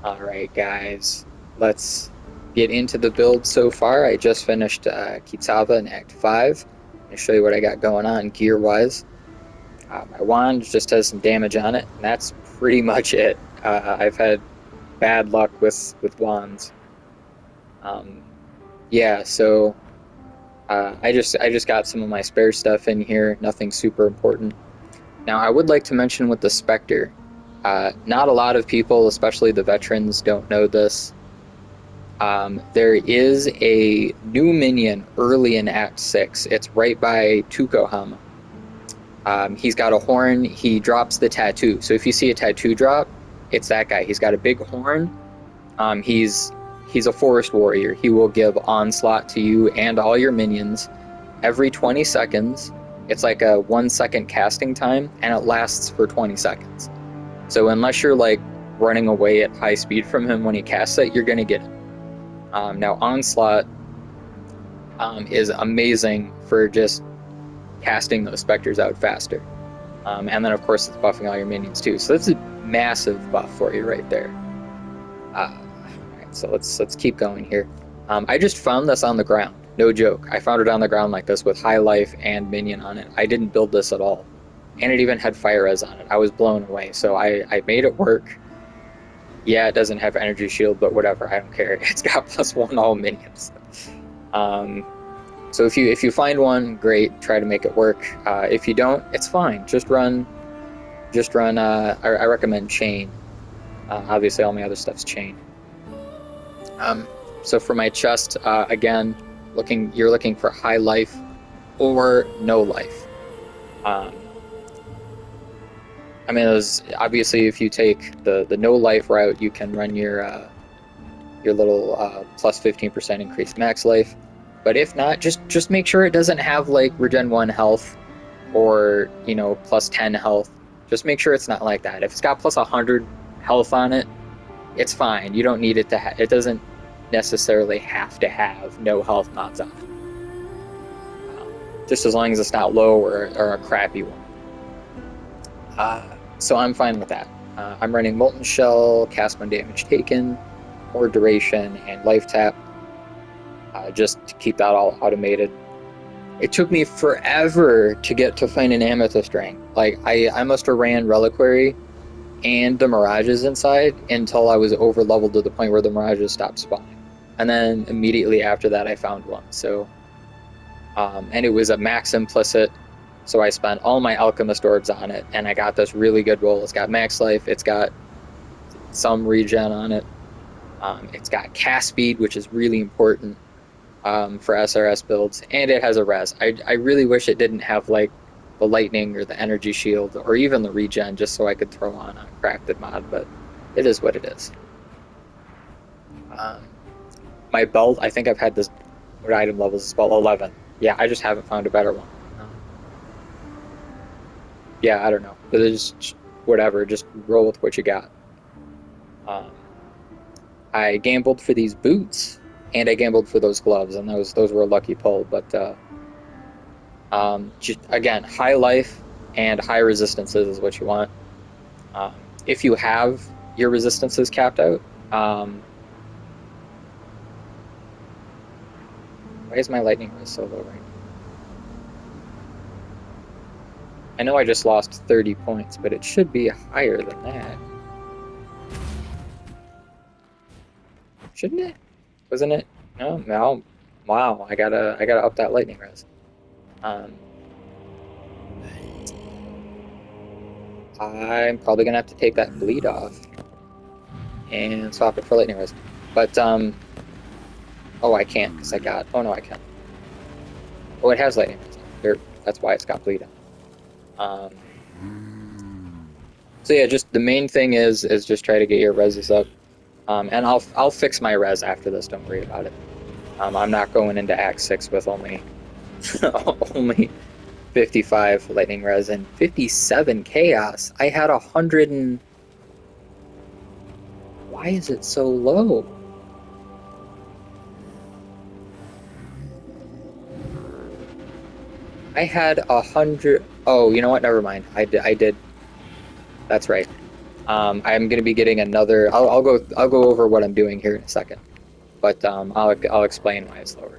Alright guys, let's get into the build so far. I just finished Kitava in Act 5. I'll show you what I got going on gear-wise. My wand just has some damage on it, and that's pretty much it. I've had bad luck with wands. Um, yeah, so I just got some of my spare stuff in here, nothing super important. Now I would like to mention with the Spectre, not a lot of people, especially the veterans, don't know this. There is a new minion early in Act 6. It's right by Tukohama. He's got a horn. He drops the tattoo. So if you see a tattoo drop, it's that guy. He's got a big horn. He's a forest warrior. He will give onslaught to you and all your minions every 20 seconds. It's like a 1 second casting time, and it lasts for 20 seconds. So unless you're like running away at high speed from him when he casts it, you're gonna get it. Now onslaught is amazing for just casting those specters out faster. And then of course it's buffing all your minions too. So that's a massive buff for you right there. Alright, so let's keep going here. I just found this on the ground. No joke. I found it on the ground like this with high life and minion on it. I didn't build this at all. And it even had fire res on it. I was blown away. So I made it work. Yeah, it doesn't have energy shield, but whatever. I don't care. It's got +1 all minions. So if you find one, great. Try to make it work. If you don't, it's fine. Just run. I recommend chain. Obviously, all my other stuff's chain. So for my chest, again, you're looking for high life or no life. I mean, obviously, if you take the no life route, you can run your little +15% increased max life. But if not, just make sure it doesn't have like regen 1 health or +10 health. Just make sure it's not like that. If it's got +100 health on it, it's fine. You don't need it to. It doesn't necessarily have to have no health mods on it. Just as long as it's not low or a crappy one. So I'm fine with that. I'm running Molten Shell, cast when damage taken, more duration, and life tap, just to keep that all automated. It took me forever to get to find an Amethyst ring. Like, I must have ran Reliquary and the Mirages inside until I was over leveled to the point where the Mirages stopped spawning. And then immediately after that I found one. So, and it was a max implicit. So I spent all my Alchemist Orbs on it, and I got this really good roll. It's got max life, it's got some regen on it, it's got cast speed, which is really important for SRS builds, and it has a res. I really wish it didn't have like the lightning or the energy shield or even the regen, just so I could throw on a crafted mod, but it is what it is. My belt, I think I've had this, what item level is this belt? 11. Yeah, I just haven't found a better one. Yeah, I don't know. But just whatever, just roll with what you got. I gambled for these boots, and I gambled for those gloves, and those were a lucky pull. But just, again, high life and high resistances is what you want. If you have your resistances capped out, why is my lightning res so low right now? I know I just lost 30 points, but it should be higher than that. Shouldn't it? Wasn't it? No. Wow, I gotta up that lightning res. I'm probably gonna have to take that bleed off and swap it for lightning res. But oh, I can't because I got. Oh no, I can. Oh, it has lightning res. That's why it's got bleed on. So yeah, just the main thing is just try to get your reses up, and I'll fix my res after this. Don't worry about it. I'm not going into Act 6 with only 55 lightning res and 57 chaos. I had 100 and why is it so low? I had 100. Oh, you know what? Never mind. I did. That's right. I'm going to be getting another. I'll go over what I'm doing here in a second, but I'll explain why it's lower.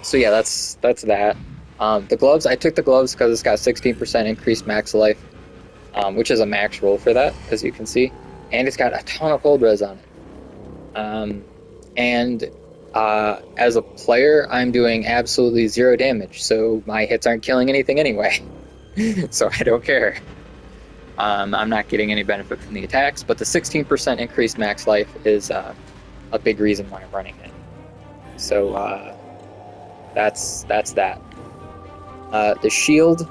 So yeah, that's that. The gloves, I took the gloves because it's got 16% increased max life, which is a max roll for that, as you can see, and it's got a ton of cold res on it. And as a player, I'm doing absolutely 0 damage, so my hits aren't killing anything anyway. So I don't care. I'm not getting any benefit from the attacks, but the 16% increased max life is a big reason why I'm running it. So that's that. The shield,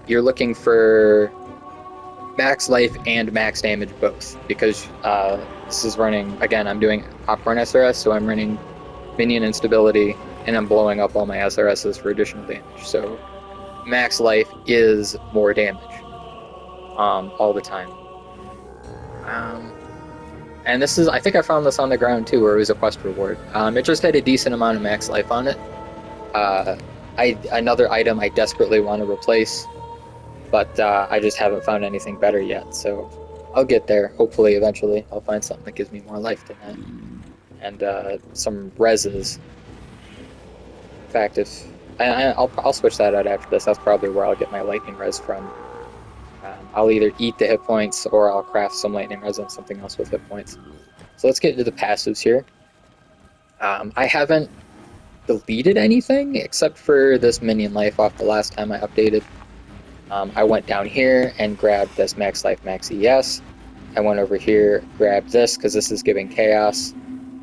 you're looking for max life and max damage both, because this is running, again, I'm doing popcorn SRS, so I'm running minion instability, and I'm blowing up all my SRSs for additional damage. So max life is more damage all the time. And this is, I think I found this on the ground too, where it was a quest reward. It just had a decent amount of max life on it. Another item I desperately want to replace, but I just haven't found anything better yet, so I'll get there. Hopefully, eventually, I'll find something that gives me more life than that. And some reses. In fact, if I'll switch that out after this. That's probably where I'll get my lightning res from. I'll either eat the hit points or I'll craft some lightning res and something else with hit points. So let's get into the passives here. I haven't deleted anything except for this minion life off the last time I updated. I went down here and grabbed this max life, max ES. I went over here, grabbed this because this is giving chaos,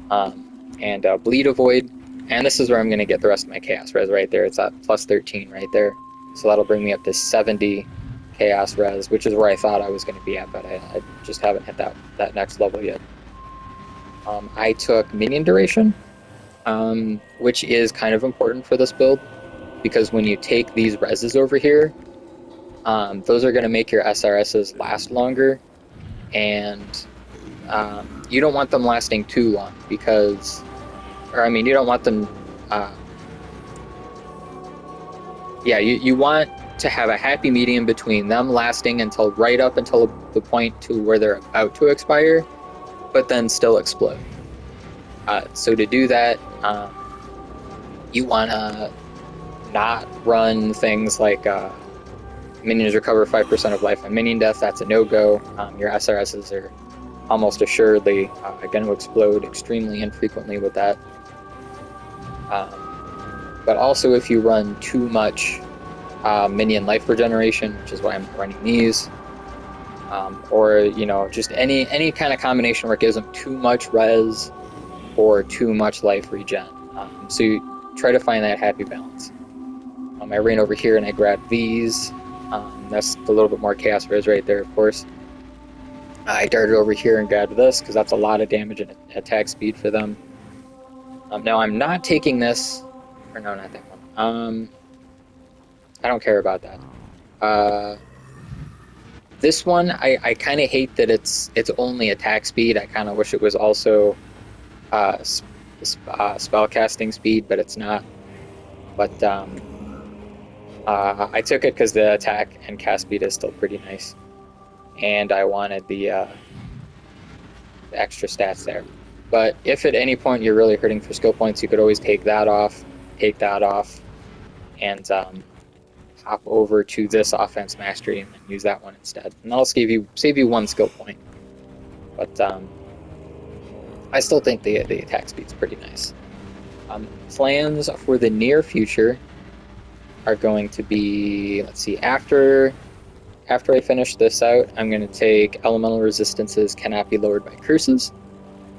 and bleed avoid. And this is where I'm going to get the rest of my chaos res right there. It's at plus 13 right there. So that'll bring me up to 70 chaos res, which is where I thought I was going to be at, but I just haven't hit that next level yet. I took minion duration, which is kind of important for this build, because when you take these reses over here, those are going to make your SRSs last longer, and you don't want them lasting too long, because, or I mean, you don't want them, yeah, you want to have a happy medium between them lasting until right up until the point to where they're about to expire, but then still explode. So to do that, you want to not run things like minions recover 5% of life on minion death. That's a no-go. Your SRSs are almost assuredly going to explode extremely infrequently with that. But also if you run too much minion life regeneration, which is why I'm running these, or just any kind of combination where it gives them too much res or too much life regen. So you try to find that happy balance. I ran over here and I grabbed these. That's a little bit more chaos res right there, of course. I darted over here and grabbed this because that's a lot of damage and attack speed for them. Now I'm not taking this, or no, not that one. I don't care about that. This one, I kind of hate that it's only attack speed. I kind of wish it was also spell casting speed, but it's not. But I took it because the attack and cast speed is still pretty nice, and I wanted the extra stats there. But if at any point you're really hurting for skill points, you could always take that off, and hop over to this offense mastery and use that one instead. And that'll save you 1 skill point. But I still think the attack speed's pretty nice. Plans for the near future are going to be, let's see, after I finish this out, I'm going to take elemental resistances cannot be lowered by curses.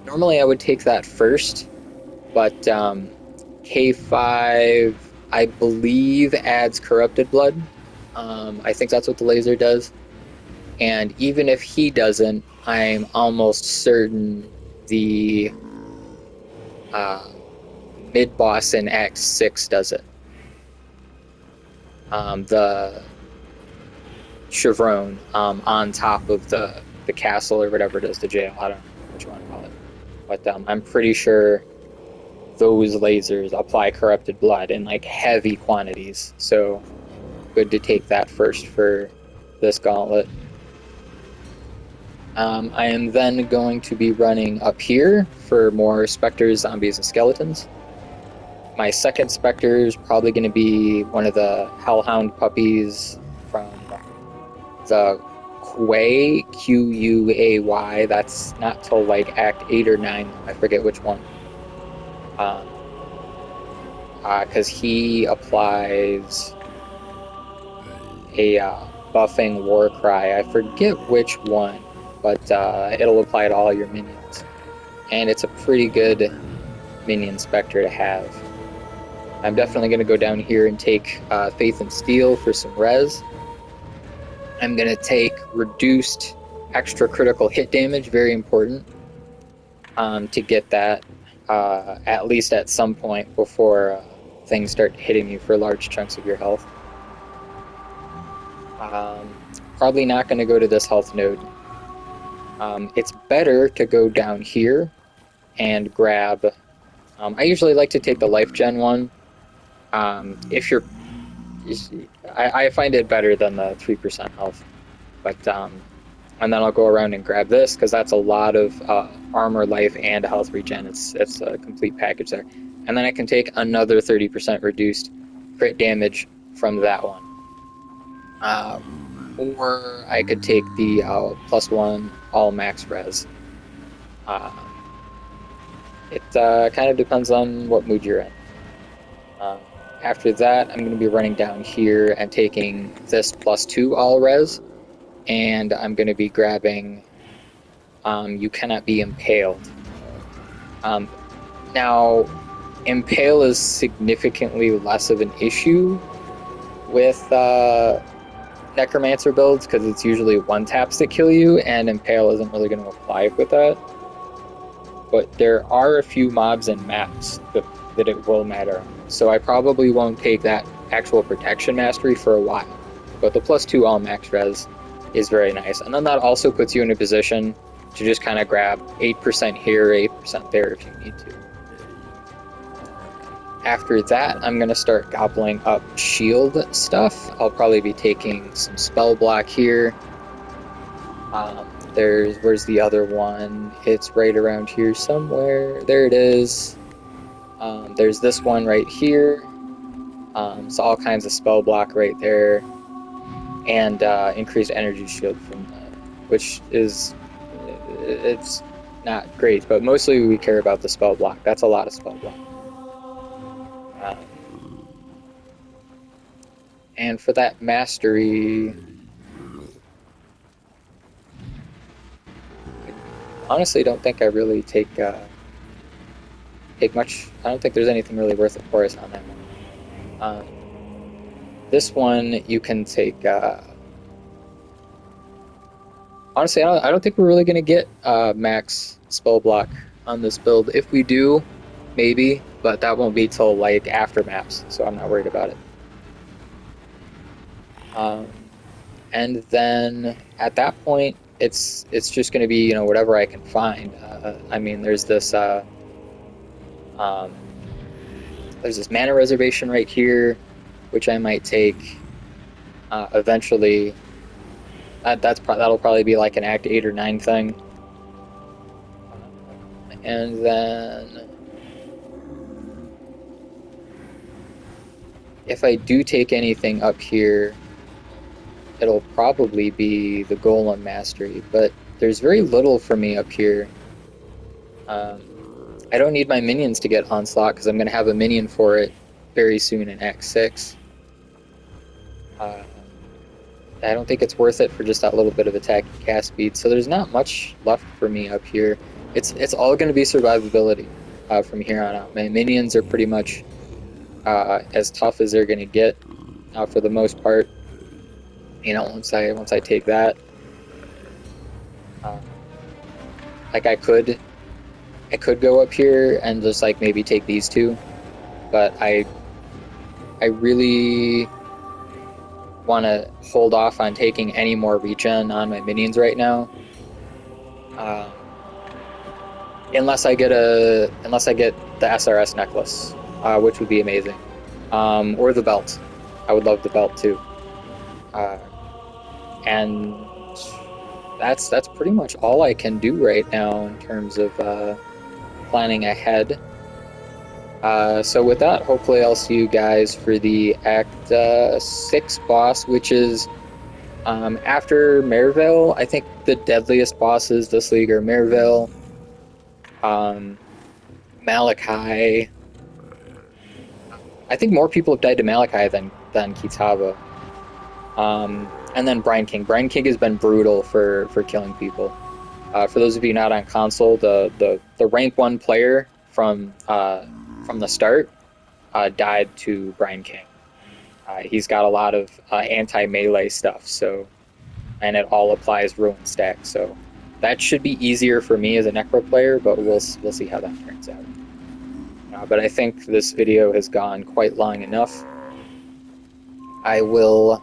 Normally I would take that first, but K5, I believe, adds corrupted blood. I think that's what the laser does. And even if he doesn't, I'm almost certain the mid-boss in Act 6 does it. The Chevron on top of the castle or whatever it is, the jail, I don't know what you want to call it. But I'm pretty sure those lasers apply corrupted blood in like heavy quantities, so good to take that first for this Gauntlet. I am then going to be running up here for more Spectres, Zombies, and Skeletons. My second Spectre is probably going to be one of the Hellhound puppies from the Quay, Quay. That's not till like Act 8 or 9, I forget which one. Because he applies a buffing war cry. I forget which one, but it'll apply to all your minions. And it's a pretty good minion Spectre to have. I'm definitely going to go down here and take Faith and Steel for some res. I'm going to take reduced extra critical hit damage, very important, to get that at least at some point before things start hitting you for large chunks of your health. Probably not going to go to this health node. It's better to go down here and grab... I usually like to take the life gen one. If you're... I find it better than the 3% health. But, and then I'll go around and grab this, because that's a lot of armor, life, and health regen. It's a complete package there. And then I can take another 30% reduced crit damage from that one. Or I could take the +1 all max res. It kind of depends on what mood you're in. After that, I'm going to be running down here and taking this +2 all res, and I'm going to be grabbing You Cannot Be Impaled. Now, Impale is significantly less of an issue with Necromancer builds, because it's usually one taps that kill you, and Impale isn't really going to apply with that. But there are a few mobs and maps that it will matter. So I probably won't take that actual protection mastery for a while. But the +2 all max res is very nice. And then that also puts you in a position to just kind of grab 8% here, 8% there if you need to. After that, I'm going to start gobbling up shield stuff. I'll probably be taking some spell block here. Where's the other one? It's right around here somewhere. There it is. There's this one right here. So all kinds of spell block right there. And increased energy shield from that, which is, it's not great, but mostly we care about the spell block. That's a lot of spell block. And for that mastery, I honestly don't think I really take much. I don't think there's anything really worth it for us on that one. This one you can take. Honestly, I don't think we're really going to get max spell block on this build. If we do, maybe, but that won't be till like after maps, so I'm not worried about it. And then at that point, it's just going to be, whatever I can find. I mean, there's this mana reservation right here, which I might take eventually. That'll probably be like an Act 8 or 9 thing. And then if I do take anything up here, it'll probably be the Golem Mastery, but there's very little for me up here. I don't need my minions to get Onslaught, because I'm going to have a minion for it very soon in Act 6. I don't think it's worth it for just that little bit of attack and cast speed, so there's not much left for me up here. It's all going to be survivability from here on out. My minions are pretty much as tough as they're going to get for the most part. Once I take that, like I could go up here and just like maybe take these two, but I really want to hold off on taking any more regen on my minions right now, unless I get the SRS necklace, which would be amazing, or the belt. I would love the belt too. and that's pretty much all I can do right now in terms of planning ahead. So with that, hopefully I'll see you guys for the Act 6 boss, which is after Merville. I think the deadliest bosses this league are Merville, um, Malachi. I think more people have died to Malachi than Kitava. And then Brine King. Brine King has been brutal for killing people. For those of you not on console, the rank 1 player from the start died to Brine King. He's got a lot of anti-melee stuff, so and it all applies ruin stack. So that should be easier for me as a Necro player, but we'll see how that turns out. But I think this video has gone quite long enough. I will